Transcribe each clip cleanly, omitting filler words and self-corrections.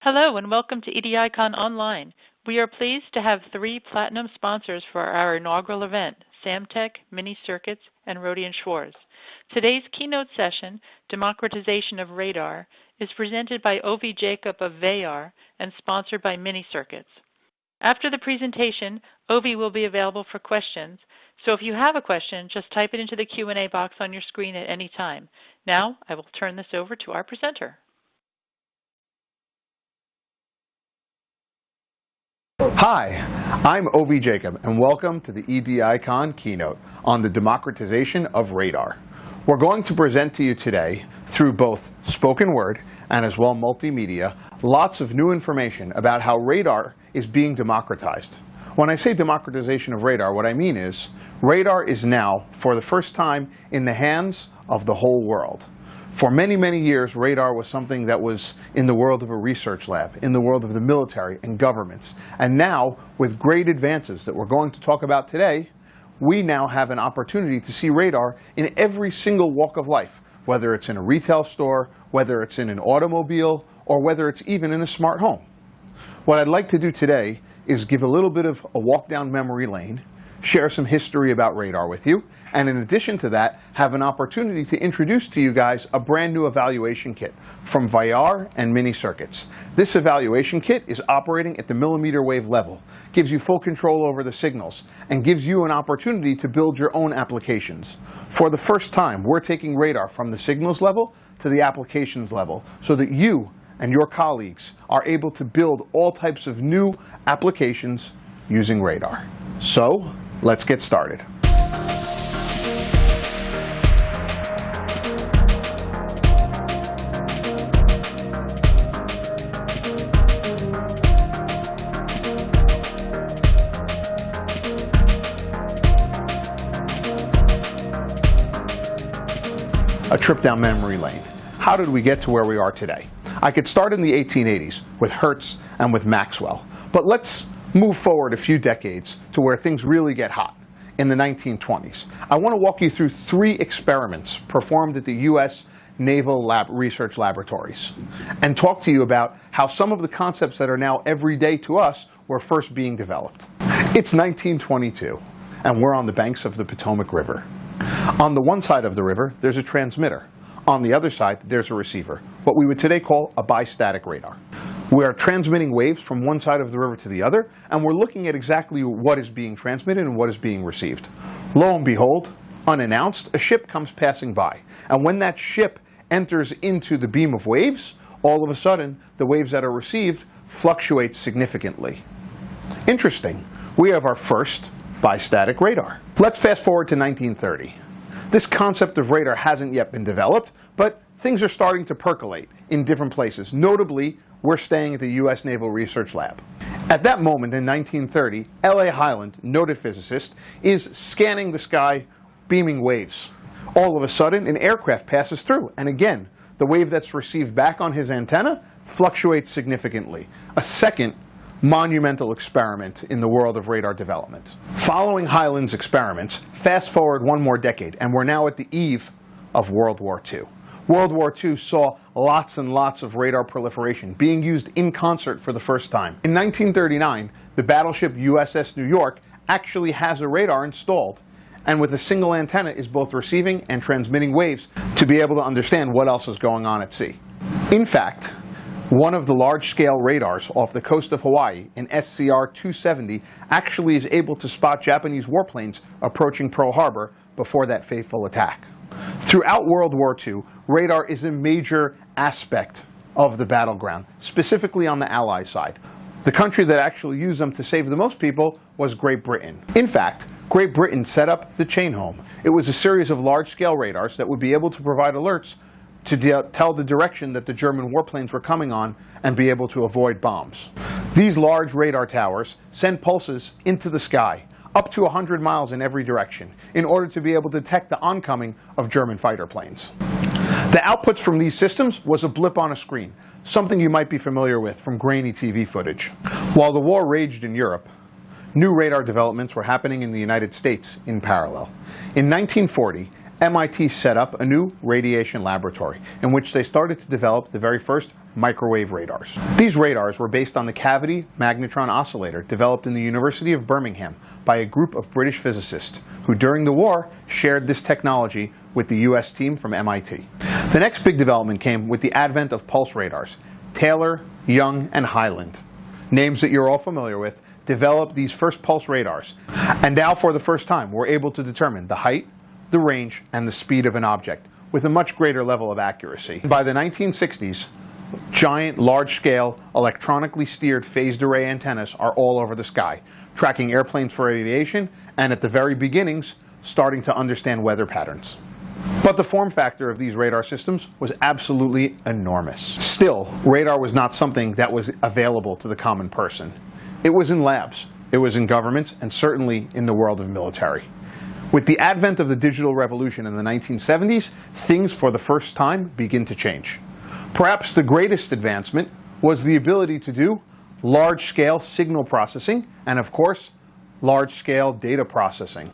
Hello and welcome to EDICONnline. We are pleased to have 3 platinum sponsors for our inaugural event, Samtec, Mini Circuits, and Rohde & Schwarz. Today's keynote session, Democratization of Radar, is presented by Ovi Jacob of VAR and sponsored by Mini Circuits. After the presentation, Ovi will be available for questions, so if you have a question, just type it into the Q&A box on your screen at any time. Now, I will turn this over to our presenter. Hi, I'm Ovi Jacob, and welcome to the EDICON keynote on the democratization of radar. We're going to present to you today, through both spoken word and as well multimedia, lots of new information about how radar is being democratized. When I say democratization of radar, what I mean is radar is now, for the first time, in the hands of the whole world. For many, many years, radar was something that was in the world of a research lab, in the world of the military and governments. And now, with great advances that we're going to talk about today, we now have an opportunity to see radar in every single walk of life, whether it's in a retail store, whether it's in an automobile, or whether it's even in a smart home. What I'd like to do today is give a little bit of a walk down memory lane, share some history about radar with you, and in addition to that, have an opportunity to introduce to you guys a brand new evaluation kit from VAR and Mini Circuits. This evaluation kit is operating at the millimeter wave level, gives you full control over the signals, and gives you an opportunity to build your own applications. For the first time, we're taking radar from the signals level to the applications level so that you and your colleagues are able to build all types of new applications using radar. So, let's get started. A trip down memory lane. How did we get to where we are today? I could start in the 1880s with Hertz and with Maxwell, but let's move forward a few decades to where things really get hot, in the 1920s. I want to walk you through 3 experiments performed at the U.S. Naval Research Laboratories and talk to you about how some of the concepts that are now everyday to us were first being developed. It's 1922, and we're on the banks of the Potomac River. On the one side of the river, there's a transmitter. On the other side, there's a receiver, what we would today call a bistatic radar. We are transmitting waves from one side of the river to the other, and we're looking at exactly what is being transmitted and what is being received. Lo and behold, unannounced, a ship comes passing by. And when that ship enters into the beam of waves, all of a sudden, the waves that are received fluctuate significantly. Interesting. We have our first bistatic radar. Let's fast forward to 1930. This concept of radar hasn't yet been developed, but things are starting to percolate in different places. Notably, we're staying at the U.S. Naval Research Lab. At that moment in 1930, L.A. Hyland, noted physicist, is scanning the sky, beaming waves. All of a sudden, an aircraft passes through, and again, the wave that's received back on his antenna fluctuates significantly. A second monumental experiment in the world of radar development. Following Hyland's experiments, fast forward one more decade, and we're now at the eve of World War II. World War II saw lots and lots of radar proliferation being used in concert for the first time. In 1939, the battleship USS New York actually has a radar installed, and with a single antenna is both receiving and transmitting waves to be able to understand what else is going on at sea. In fact, one of the large-scale radars off the coast of Hawaii, an SCR-270, actually is able to spot Japanese warplanes approaching Pearl Harbor before that fateful attack. Throughout World War II, radar is a major aspect of the battleground, specifically on the Allied side. The country that actually used them to save the most people was Great Britain. In fact, Great Britain set up the chain home. It was a series of large-scale radars that would be able to provide alerts to tell the direction that the German warplanes were coming on and be able to avoid bombs. These large radar towers send pulses into the sky, up to 100 miles in every direction, in order to be able to detect the oncoming of German fighter planes. The outputs from these systems was a blip on a screen, something you might be familiar with from grainy TV footage. While the war raged in Europe, new radar developments were happening in the United States in parallel. In 1940, MIT set up a new radiation laboratory in which they started to develop the very first microwave radars. These radars were based on the cavity magnetron oscillator developed in the University of Birmingham by a group of British physicists who during the war shared this technology with the US team from MIT. The next big development came with the advent of pulse radars. Taylor, Young, and Hyland, names that you're all familiar with, developed these first pulse radars. And now for the first time we're able to determine the height, the range, and the speed of an object with a much greater level of accuracy. By the 1960s, giant, large-scale, electronically steered phased array antennas are all over the sky, tracking airplanes for aviation, and at the very beginnings, starting to understand weather patterns. But the form factor of these radar systems was absolutely enormous. Still, radar was not something that was available to the common person. It was in labs, it was in governments, and certainly in the world of military. With the advent of the digital revolution in the 1970s, things for the first time begin to change. Perhaps the greatest advancement was the ability to do large-scale signal processing and, of course, large-scale data processing.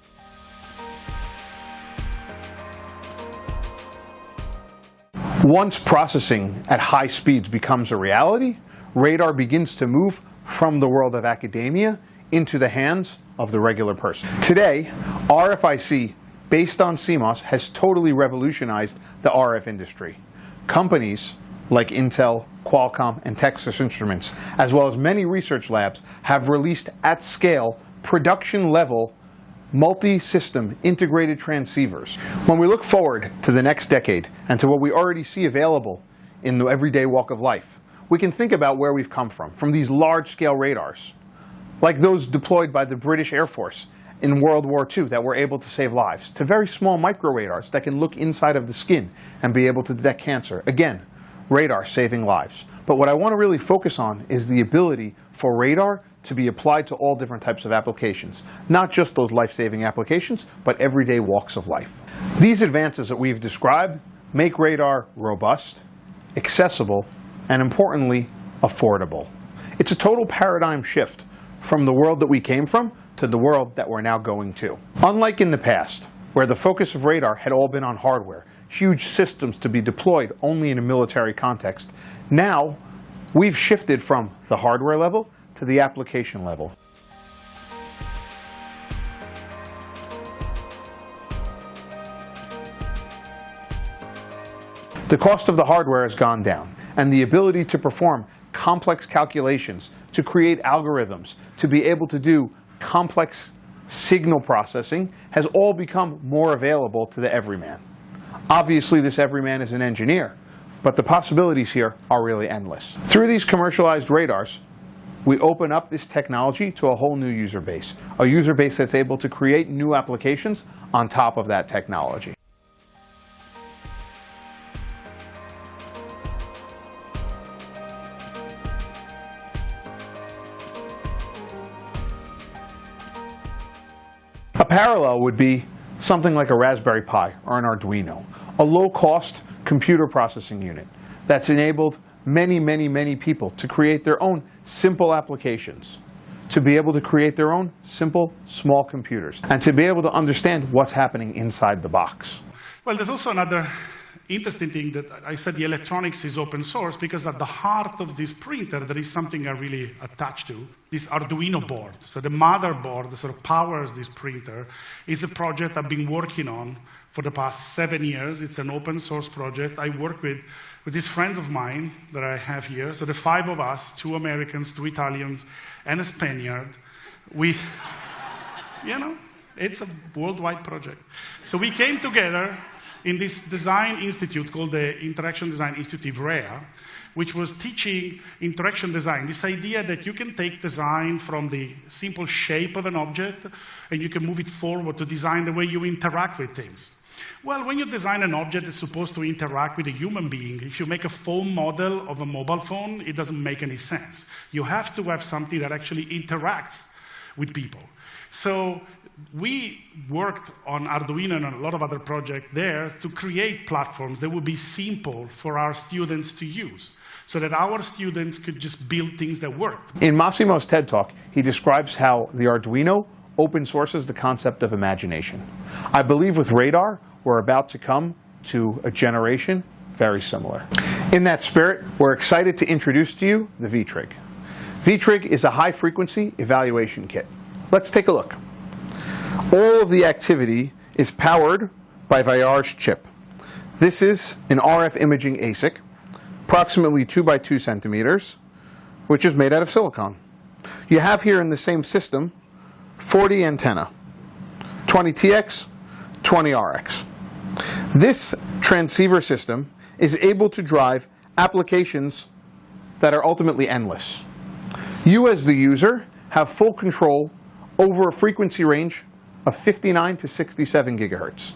Once processing at high speeds becomes a reality, radar begins to move from the world of academia into the hands of the regular person. Today, RFIC, based on CMOS, has totally revolutionized the RF industry. Companies like Intel, Qualcomm, and Texas Instruments, as well as many research labs, have released at scale, production-level, multi-system integrated transceivers. When we look forward to the next decade and to what we already see available in the everyday walk of life, we can think about where we've come from these large-scale radars, like those deployed by the British Air Force in World War II that were able to save lives, to very small micro radars that can look inside of the skin and be able to detect cancer. Again, radar saving lives. But what I want to really focus on is the ability for radar to be applied to all different types of applications. Not just those life-saving applications, but everyday walks of life. These advances that we've described make radar robust, accessible, and importantly, affordable. It's a total paradigm shift from the world that we came from to the world that we're now going to. Unlike in the past, where the focus of radar had all been on hardware, huge systems to be deployed only in a military context, now we've shifted from the hardware level to the application level. The cost of the hardware has gone down, and the ability to perform complex calculations, to create algorithms, to be able to do complex signal processing has all become more available to the everyman. Obviously, this everyman is an engineer, but the possibilities here are really endless. Through these commercialized radars, we open up this technology to a whole new user base, a user base that's able to create new applications on top of that technology. A parallel would be something like a Raspberry Pi or an Arduino, a low-cost computer processing unit that's enabled many people to create their own simple applications, to be able to create their own simple, small computers, and to be able to understand what's happening inside the box. Well, there's also another interesting thing that I said the electronics is open source because at the heart of this printer there is something I really attached to, this Arduino board. So the motherboard that sort of powers this printer is a project I've been working on for the past 7 years. It's an open source project. I work with these friends of mine that I have here. So the 5 of us, 2 Americans, 2 Italians, and a Spaniard, we, it's a worldwide project. So we came together in this design institute called the Interaction Design Institute, REA, which was teaching interaction design, this idea that you can take design from the simple shape of an object and you can move it forward to design the way you interact with things. Well, when you design an object that's supposed to interact with a human being, if you make a foam model of a mobile phone, it doesn't make any sense. You have to have something that actually interacts with people. So we worked on Arduino and a lot of other projects there to create platforms that would be simple for our students to use, so that our students could just build things that worked. In Massimo's TED Talk, he describes how the Arduino open sources the concept of imagination. I believe with radar, we're about to come to a generation very similar. In that spirit, we're excited to introduce to you the VTrig. VTrig is a high-frequency evaluation kit. Let's take a look. All of the activity is powered by Vayar's chip. This is an RF imaging ASIC, approximately 2 by 2 centimeters, which is made out of silicon. You have here in the same system 40 antenna, 20 TX, 20 RX. This transceiver system is able to drive applications that are ultimately endless. You as the user have full control over a frequency range of 59 to 67 gigahertz.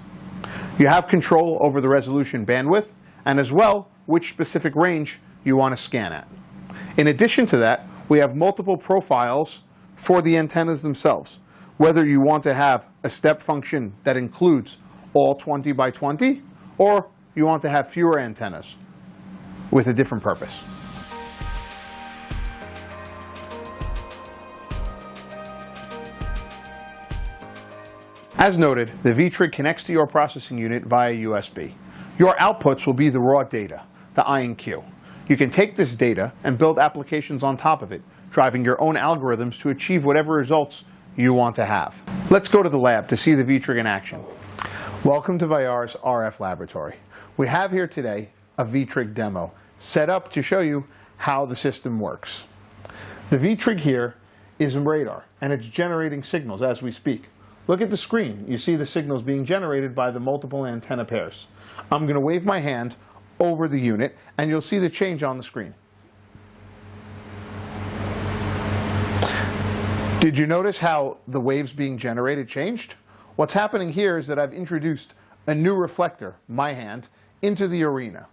You have control over the resolution bandwidth and as well which specific range you want to scan at. In addition to that, we have multiple profiles for the antennas themselves. Whether you want to have a step function that includes all 20 by 20 or you want to have fewer antennas with a different purpose. As noted, the VTrig connects to your processing unit via USB. Your outputs will be the raw data, the INQ. You can take this data and build applications on top of it, driving your own algorithms to achieve whatever results you want to have. Let's go to the lab to see the VTrig in action. Welcome to Vayar's RF laboratory. We have here today a VTrig demo set up to show you how the system works. The VTrig here is a radar, and it's generating signals as we speak. Look at the screen. You see the signals being generated by the multiple antenna pairs. I'm going to wave my hand over the unit, and you'll see the change on the screen. Did you notice how the waves being generated changed? What's happening here is that I've introduced a new reflector, my hand, into the arena.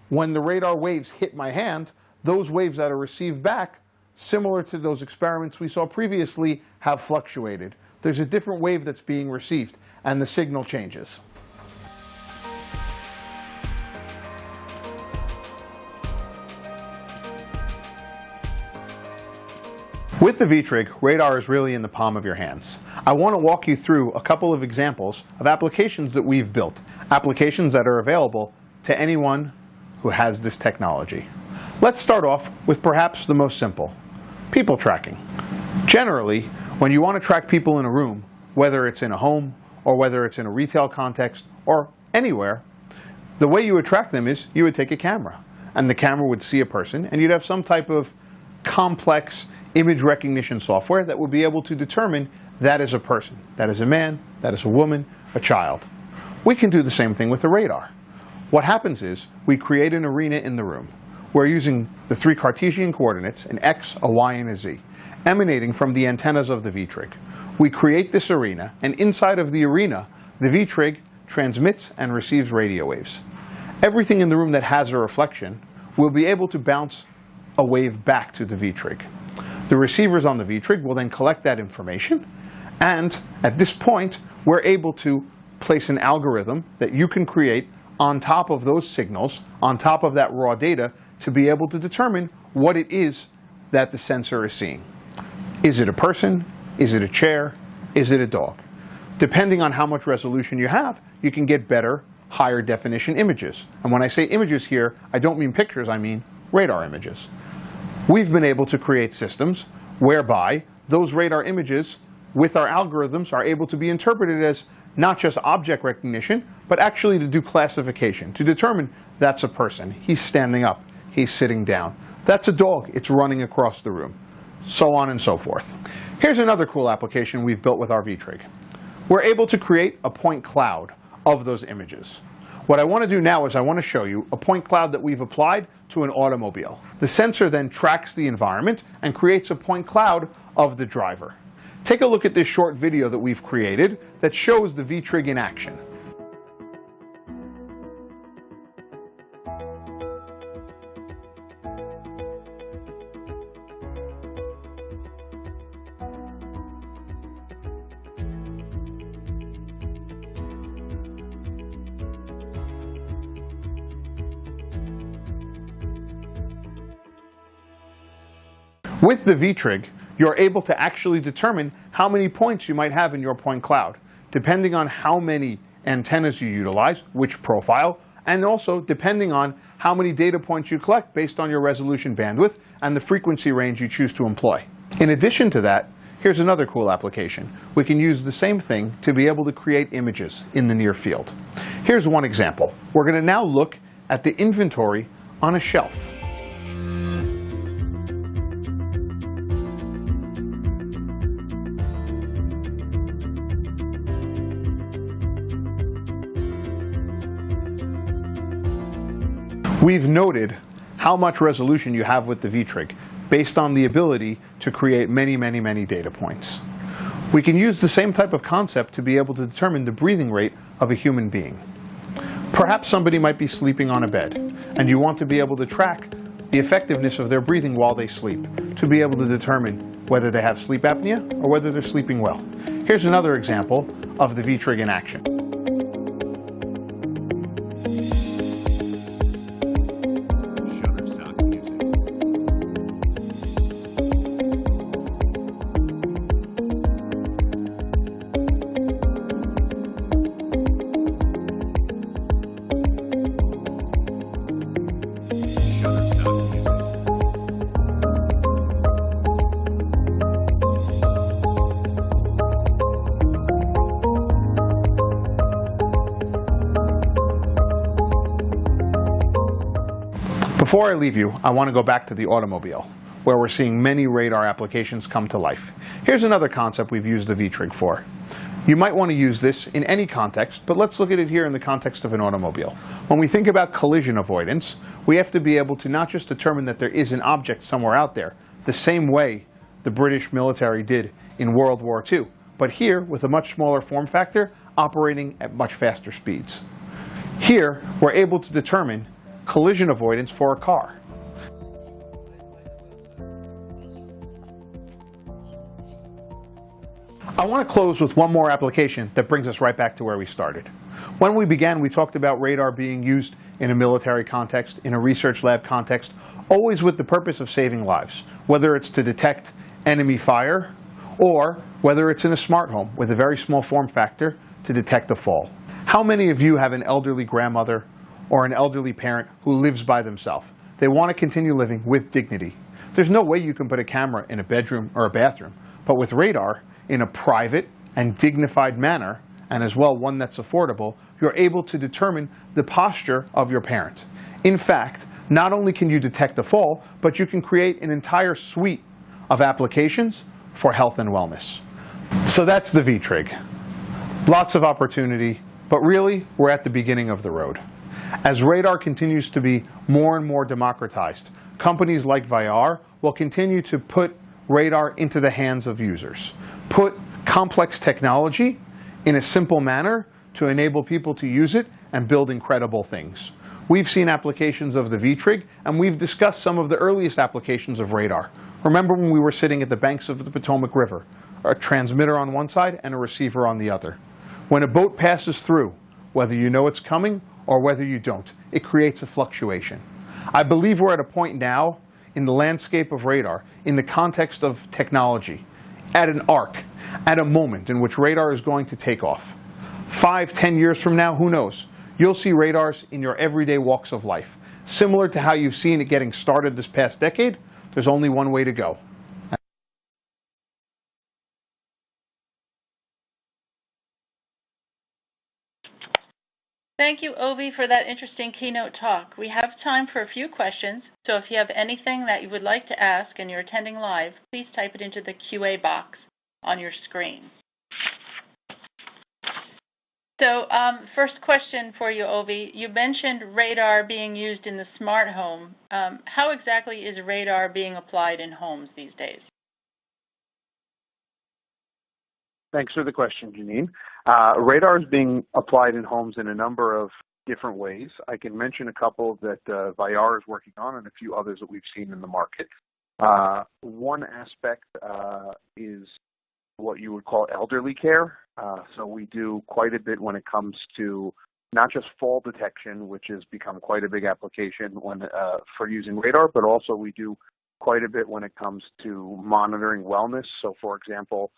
When the radar waves hit my hand, those waves that are received back, similar to those experiments we saw previously, have fluctuated. There's a different wave that's being received, and the signal changes. With the VTrig, radar is really in the palm of your hands. I want to walk you through a couple of examples of applications that we've built, applications that are available to anyone who has this technology. Let's start off with perhaps the most simple, people tracking. Generally, when you want to track people in a room, whether it's in a home or whether it's in a retail context or anywhere, the way you would track them is you would take a camera, and the camera would see a person, and you'd have some type of complex image recognition software that would be able to determine that is a person, that is a man, that is a woman, a child. We can do the same thing with the radar. What happens is we create an arena in the room. We're using the 3 Cartesian coordinates, an X, a Y, and a Z, emanating from the antennas of the VTrig. We create this arena, and inside of the arena, the VTrig transmits and receives radio waves. Everything in the room that has a reflection will be able to bounce a wave back to the VTrig. The receivers on the VTrig will then collect that information, and at this point, we're able to place an algorithm that you can create on top of those signals, on top of that raw data, to be able to determine what it is that the sensor is seeing. Is it a person? Is it a chair? Is it a dog? Depending on how much resolution you have, you can get better, higher definition images. And when I say images here, I don't mean pictures, I mean radar images. We've been able to create systems whereby those radar images with our algorithms are able to be interpreted as not just object recognition, but actually to do classification, to determine that's a person, he's standing up, he's sitting down. That's a dog, it's running across the room, so on and so forth. Here's another cool application we've built with our VTrig. We're able to create a point cloud of those images. What I want to do now is I want to show you a point cloud that we've applied to an automobile. The sensor then tracks the environment and creates a point cloud of the driver. Take a look at this short video that we've created that shows the VTrig in action. With the VTrig, you're able to actually determine how many points you might have in your point cloud, depending on how many antennas you utilize, which profile, and also depending on how many data points you collect based on your resolution bandwidth and the frequency range you choose to employ. In addition to that, here's another cool application. We can use the same thing to be able to create images in the near field. Here's one example. We're going to now look at the inventory on a shelf. We've noted how much resolution you have with the VTrig based on the ability to create many data points. We can use the same type of concept to be able to determine the breathing rate of a human being. Perhaps somebody might be sleeping on a bed, and you want to be able to track the effectiveness of their breathing while they sleep to be able to determine whether they have sleep apnea or whether they're sleeping well. Here's another example of the VTrig in action. Before I leave you, I want to go back to the automobile, where we're seeing many radar applications come to life. Here's another concept we've used the VTrig for. You might want to use this in any context, but let's look at it here in the context of an automobile. When we think about collision avoidance, we have to be able to not just determine that there is an object somewhere out there, the same way the British military did in World War II, but here with a much smaller form factor, operating at much faster speeds. Here, we're able to determine collision avoidance for a car. I want to close with one more application that brings us right back to where we started. When we began, we talked about radar being used in a military context, in a research lab context, always with the purpose of saving lives, whether it's to detect enemy fire or whether it's in a smart home with a very small form factor to detect a fall. How many of you have an elderly grandmother or an elderly parent who lives by themselves? They want to continue living with dignity. There's no way you can put a camera in a bedroom or a bathroom, but with radar, in a private and dignified manner, and as well one that's affordable, you're able to determine the posture of your parent. In fact, not only can you detect a fall, but you can create an entire suite of applications for health and wellness. So that's the VTrig. Lots of opportunity, but really, we're at the beginning of the road. As radar continues to be more and more democratized, companies like Vayar will continue to put radar into the hands of users, put complex technology in a simple manner to enable people to use it and build incredible things. We've seen applications of the VTrig, and we've discussed some of the earliest applications of radar. Remember when we were sitting at the banks of the Potomac River, a transmitter on one side and a receiver on the other. When a boat passes through, whether you know it's coming or whether you don't, it creates a fluctuation. I believe we're at a point now in the landscape of radar, in the context of technology, at an arc, at a moment in which radar is going to take off. 5, 10 years from now, who knows? You'll see radars in your everyday walks of life. Similar to how you've seen it getting started this past decade, there's only one way to go. Thank you, Ovi, for that interesting keynote talk. We have time for a few questions, so if you have anything that you would like to ask and you're attending live, please type it into the QA box on your screen. So first question for you, Ovi. You mentioned radar being used in the smart home. How exactly is radar being applied in homes these days? Thanks for the question, Janine. Radar is being applied in homes in a number of different ways. I can mention a couple that Vayar is working on and a few others that we've seen in the market. One aspect is what you would call elderly care. So we do quite a bit when it comes to not just fall detection, which has become quite a big application for using radar, but also we do quite a bit when it comes to monitoring wellness. So for example,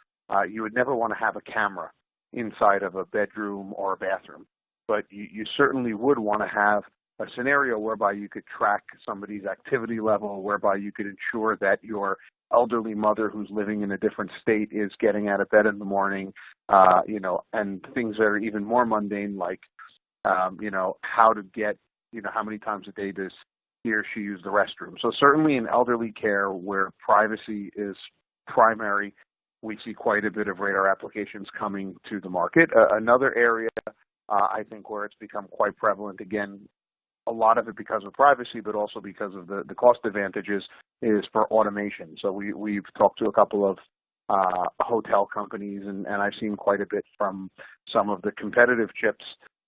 you would never want to have a camera inside of a bedroom or a bathroom. but you certainly would want to have a scenario whereby you could track somebody's activity level, whereby you could ensure that your elderly mother who's living in a different state is getting out of bed in the morning, and things that are even more mundane, like, how to get, how many times a day does he or she use the restroom. So certainly in elderly care where privacy is primary, we see quite a bit of radar applications coming to the market. Another area, I think, where it's become quite prevalent, again, a lot of it because of privacy, but also because of the cost advantages, is for automation. So we've talked to a couple of hotel companies, and I've seen quite a bit from some of the competitive chips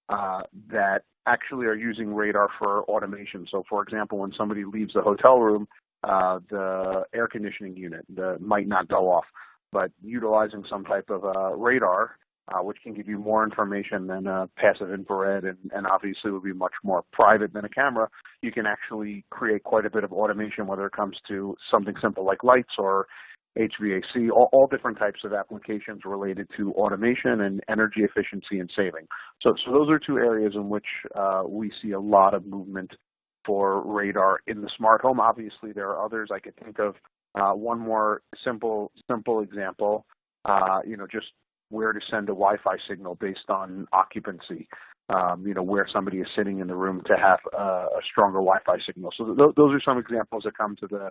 that actually are using radar for automation. So for example, when somebody leaves the hotel room, the air conditioning unit might not go off, but utilizing some type of radar, which can give you more information than passive infrared, and obviously would be much more private than a camera, you can actually create quite a bit of automation, whether it comes to something simple like lights or HVAC, all different types of applications related to automation and energy efficiency and saving. So those are two areas in which we see a lot of movement for radar in the smart home. Obviously, there are others. I could think of one more simple example, just where to send a Wi-Fi signal based on occupancy, where somebody is sitting in the room to have a stronger Wi-Fi signal. So those are some examples that come to the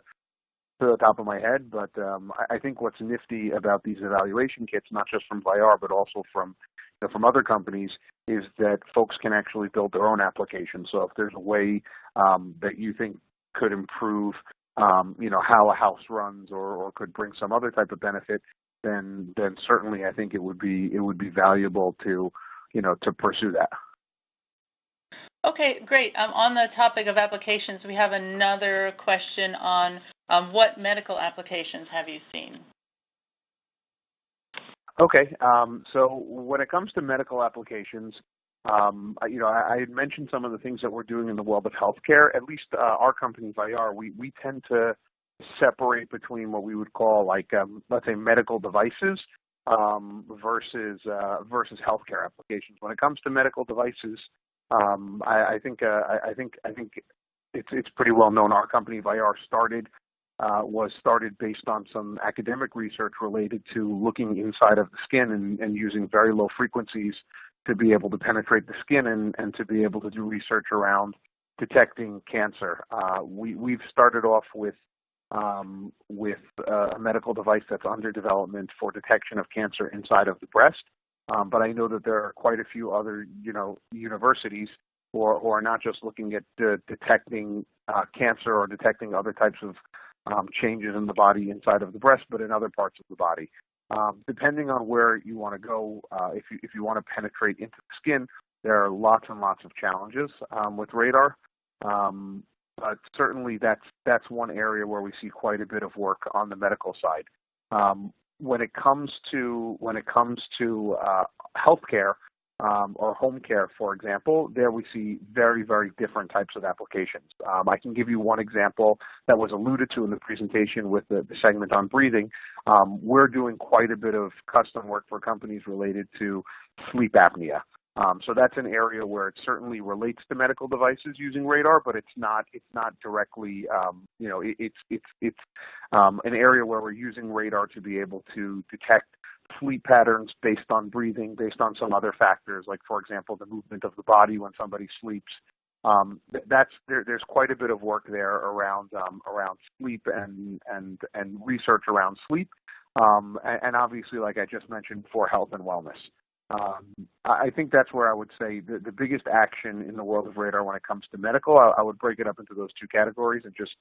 top of my head, but I think what's nifty about these evaluation kits, not just from VIAR, but also from other companies, is that folks can actually build their own applications. So if there's a way that you think could improve, how a house runs, or could bring some other type of benefit, then certainly I think it would be valuable to pursue that. Okay, great. On the topic of applications, we have another question on what medical applications have you seen? Okay, so when it comes to medical applications, I had mentioned some of the things that we're doing in the world of healthcare. At least our company, VIAR, we tend to separate between what we would call, like, let's say, medical devices versus healthcare applications. When it comes to medical devices, I think it's pretty well known. Our company, VIAR, was started based on some academic research related to looking inside of the skin and using very low frequencies to be able to penetrate the skin and to be able to do research around detecting cancer. We've started off with a medical device that's under development for detection of cancer inside of the breast. But I know that there are quite a few other, universities who are not just looking at detecting cancer or detecting other types of changes in the body inside of the breast, but in other parts of the body. Depending on where you want to go, if you want to penetrate into the skin, there are lots and lots of challenges with radar. But certainly that's one area where we see quite a bit of work on the medical side. When it comes to healthcare or home care, for example, there we see very, very different types of applications. I can give you one example that was alluded to in the presentation with the segment on breathing. We're doing quite a bit of custom work for companies related to sleep apnea. So that's an area where it certainly relates to medical devices using radar, but it's not directly, it's an area where we're using radar to be able to detect sleep patterns based on breathing, based on some other factors, like, for example, the movement of the body when somebody sleeps. There's quite a bit of work there around sleep and research around sleep, and obviously, like I just mentioned, for health and wellness. I think that's where I would say the biggest action in the world of radar when it comes to medical. I would break it up into those two categories, and just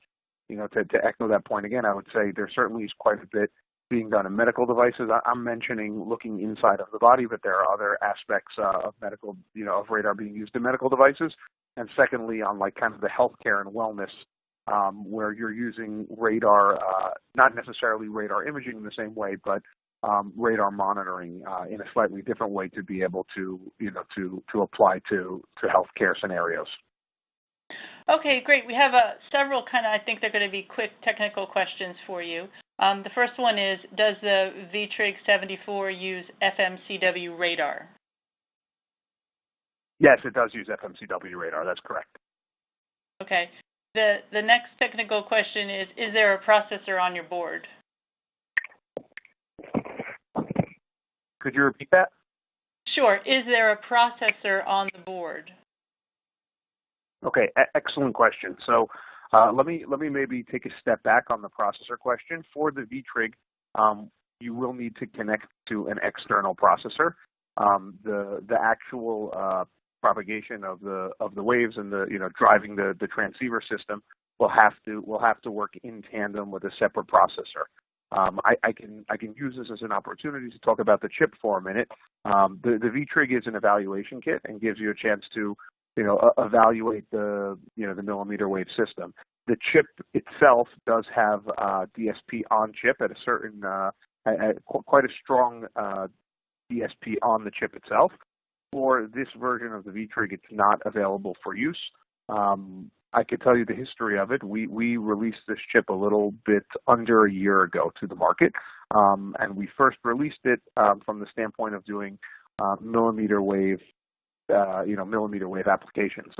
to echo that point again, I would say there certainly is quite a bit being done in medical devices. I'm mentioning looking inside of the body, but there are other aspects of medical, of radar being used in medical devices. And secondly, on like kind of the healthcare and wellness, where you're using radar, not necessarily radar imaging in the same way, but radar monitoring in a slightly different way to be able to, to apply to healthcare scenarios. Okay, great. We have several I think they're going to be quick technical questions for you. The first one is, does the VTRIG 74 use FMCW radar? Yes, it does use FMCW radar. That's correct. Okay. The next technical question is there a processor on your board? Could you repeat that? Sure. Is there a processor on the board? Okay, excellent question. So let me maybe take a step back on the processor question. For the VTrig, you will need to connect to an external processor. The actual propagation of the waves and driving the transceiver system will have to work in tandem with a separate processor. I can use this as an opportunity to talk about the chip for a minute. The VTrig is an evaluation kit and gives you a chance to evaluate the millimeter wave system. The chip itself does have DSP on chip at a certain quite a strong DSP on the chip itself. For this version of the VTrig, it's not available for use. I could tell you the history of it. We released this chip a little bit under a year ago to the market, and we first released it from the standpoint of doing millimeter wave applications.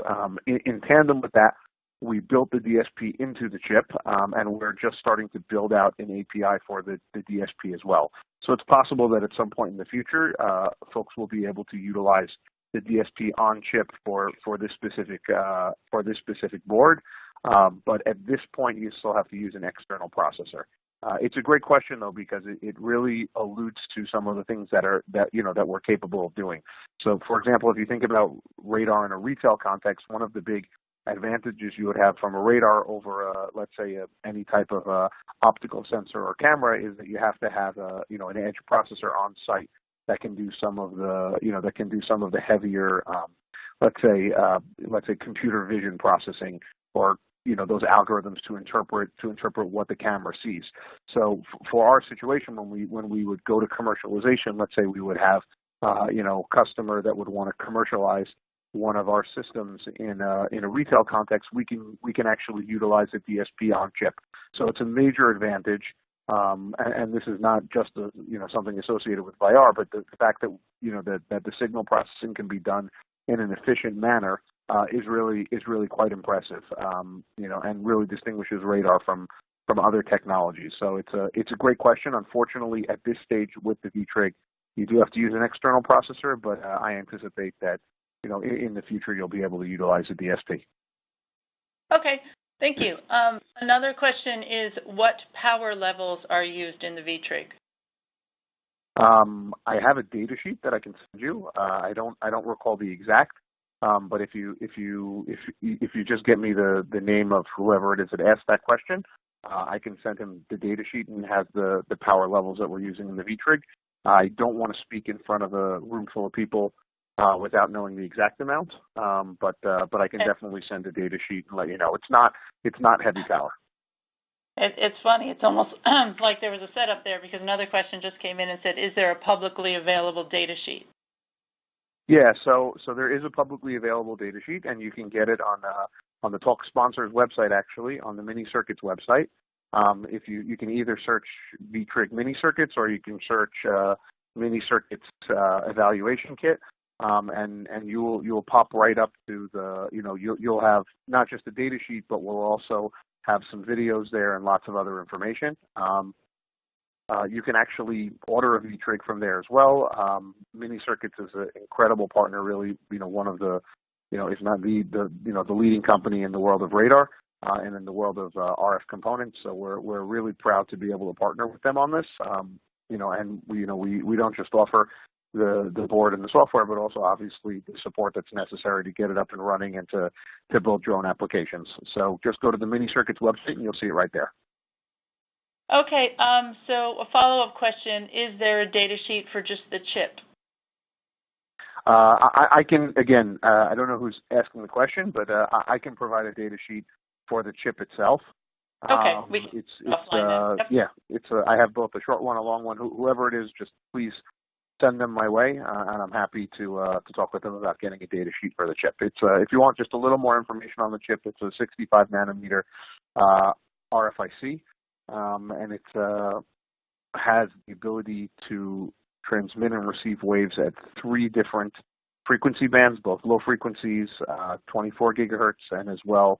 In tandem with that, we built the DSP into the chip, and we're just starting to build out an API for the DSP as well. So it's possible that at some point in the future, folks will be able to utilize the DSP on chip for this specific board. But at this point, you still have to use an external processor. It's a great question though, because it really alludes to some of the things that we're capable of doing. So, for example, if you think about radar in a retail context, one of the big advantages you would have from a radar over, let's say, any type of optical sensor or camera is that you have to have an edge processor on site that can do some of the heavier, let's say computer vision processing, or those algorithms to interpret what the camera sees. So for our situation, when we would go to commercialization, let's say we would have a customer that would want to commercialize one of our systems in a retail context, we can actually utilize a DSP on chip. So it's a major advantage, and this is not just something associated with VIR, but the fact that that the signal processing can be done in an efficient manner is really quite impressive, and really distinguishes radar from other technologies. So it's a great question. Unfortunately, at this stage with the VTrig, you do have to use an external processor, but I anticipate that in the future you'll be able to utilize a DSP. Okay, thank you. Another question is, what power levels are used in the VTrig? I have a data sheet that I can send you. I don't recall the exact, but if you just get me the name of whoever it is that asked that question, I can send him the data sheet and has the power levels that we're using in the VTrig. I don't want to speak in front of a room full of people without knowing the exact amount, but I can definitely send a data sheet and let you know. It's not heavy power. It's funny. It's almost like there was a setup there, because another question just came in and said, is there a publicly available data sheet? Yeah, so there is a publicly available data sheet, and you can get it on the Talk Sponsors website, actually, on the Mini Circuits website. If you can either search VTrig Mini Circuits, or you can search Mini Circuits Evaluation Kit, and you will pop right up to you'll have not just a data sheet, but we'll also have some videos there and lots of other information. You can actually order a VTrig from there as well. Mini Circuits is an incredible partner, really, one of the, if not the leading company in the world of radar and in the world of RF components. So we're really proud to be able to partner with them on this. And we don't just offer the board and the software, but also obviously the support that's necessary to get it up and running and to build drone applications. So just go to the Mini Circuits website and you'll see it right there. Okay, so a follow-up question, is there a data sheet for just the chip? I can, again, I don't know who's asking the question, but I can provide a data sheet for the chip itself. Okay, yeah, I have both a short one, a long one. Whoever it is, just please send them my way, and I'm happy to talk with them about getting a data sheet for the chip. It's if you want just a little more information on the chip, it's a 65 nanometer RFIC. And it has the ability to transmit and receive waves at 3 different frequency bands, both low frequencies, 24 gigahertz, and as well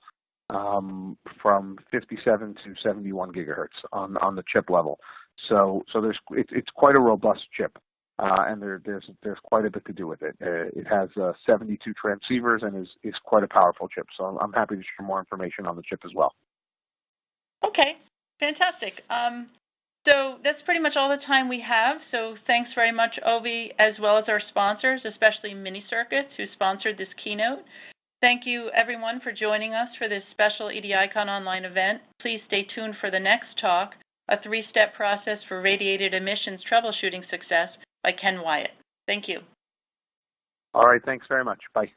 from 57 to 71 gigahertz on the chip level. So it's quite a robust chip, and there's quite a bit to do with it. It has 72 transceivers and is quite a powerful chip. So I'm happy to share more information on the chip as well. Okay, fantastic. So that's pretty much all the time we have. So thanks very much, Ovi, as well as our sponsors, especially Mini Circuits, who sponsored this keynote. Thank you, everyone, for joining us for this special EDICONonline event. Please stay tuned for the next talk, A 3-Step Process for Radiated Emissions Troubleshooting Success by Ken Wyatt. Thank you. All right, thanks very much. Bye.